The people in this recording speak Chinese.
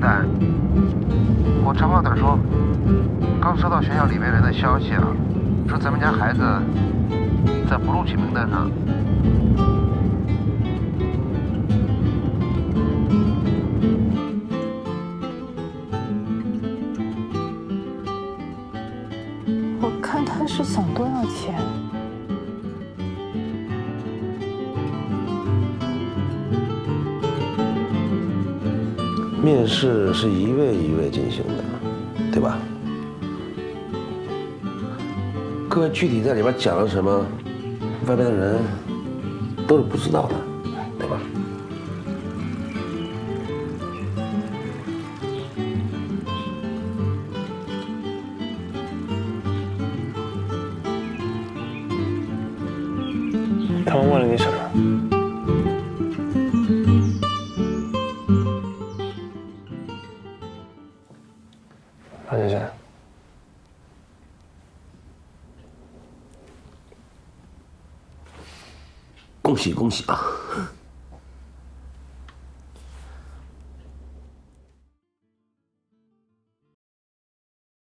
太太，我长话短说，刚收到学校里面人的消息啊，说咱们家孩子在不录取名单上。我看他是想多要钱。面试是一位一位进行的，对吧？各位具体在里边讲了什么，外边的人都是不知道的，对吧？他们问了你什么？方先生，恭喜恭喜啊！